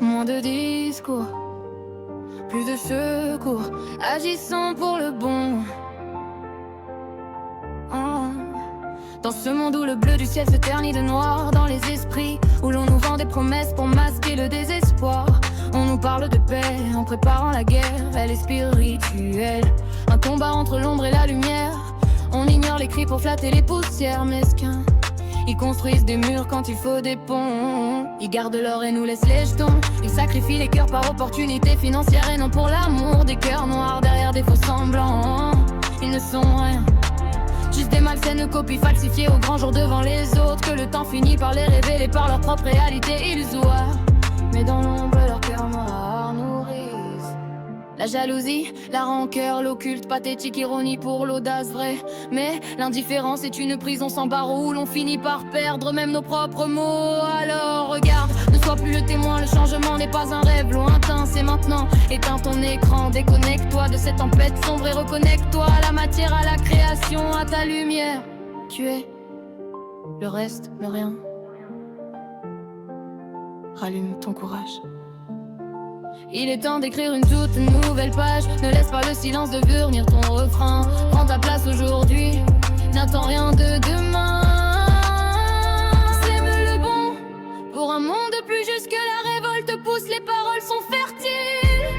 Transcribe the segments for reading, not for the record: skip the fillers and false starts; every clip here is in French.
Moins de discours, plus de secours, agissons pour le bon. Dans ce monde où le bleu du ciel se ternit de noir, dans les esprits où l'on nous vend des promesses pour masquer le désespoir. On nous parle de paix en préparant la guerre, elle est spirituelle. Un combat entre l'ombre et la lumière. On ignore les cris pour flatter les poussières mesquins. Ils construisent des murs quand il faut des ponts. Ils gardent l'or et nous laissent les jetons. Ils sacrifient les cœurs par opportunité financière et non pour l'amour. Des cœurs noirs derrière des faux semblants. Ils ne sont rien, juste des malsaines copies falsifiées au grand jour devant les autres. Que le temps finit par les révéler par leur propre réalité illusoire. Mais dans l'ombre leur cœur noir nourrissent la jalousie, la rancœur, l'occulte, pathétique ironie pour l'audace vraie. Mais l'indifférence est une prison sans barreaux où l'on finit par perdre même nos propres mots. Alors regarde, ne sois plus le témoin, le changement n'est pas un rêve lointain, c'est maintenant. Éteins ton écran, déconnecte-toi de cette tempête sombre et reconnecte-toi à la matière, à la création, à ta lumière. Tu es le reste, le rien. Rallume ton courage. Il est temps d'écrire une toute nouvelle page. Ne laisse pas le silence devenir ton refrain. Prends ta place aujourd'hui, n'attends rien de demain. Sème le bon pour un monde plus juste que la révolte pousse. Les paroles sont fertiles.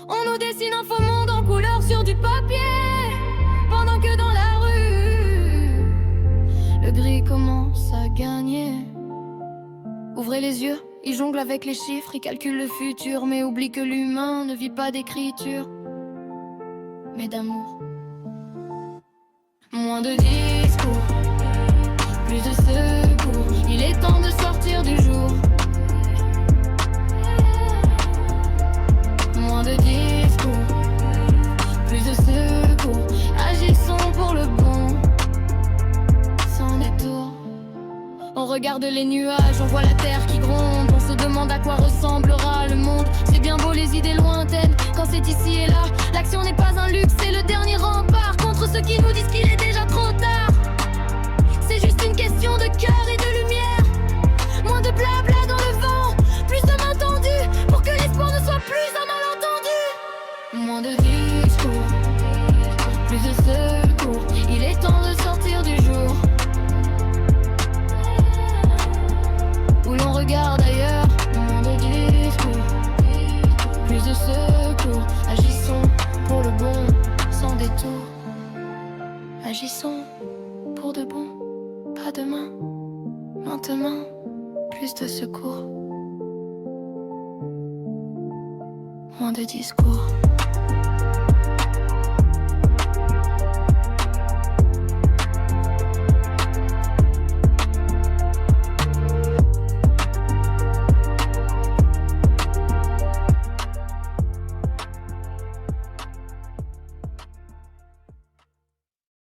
On nous dessine un faux monde en couleur sur du papier, pendant que dans la rue le gris commence à gagner. Ouvrez les yeux, ils jonglent avec les chiffres, ils calculent le futur, mais oublient que l'humain ne vit pas d'écriture, mais d'amour. Moins de discours, plus de secours, il est temps de sortir du jour. Moins de discours, plus de secours, agissons pour le bon, sans détour. On regarde les nuages, on voit la terre qui gronde. On se demande à quoi ressemblera le monde. C'est bien beau les idées lointaines, quand c'est ici et là. L'action n'est pas un luxe, c'est le dernier rempart contre ceux qui nous disent qu'il est déjà trop tard. C'est juste une question de cœur et de lumière. Moins de blabla dans le vent, plus de mains tendues, pour que l'espoir ne soit plus un malentendu. Moins de discours, plus de secours, il est temps de sortir du jour où l'on regarde ailleurs. Moins de discours, plus de secours, agissons pour le bon, sans détour. Agissons pour de bon, pas demain, lentement, plus de secours. Moins de discours.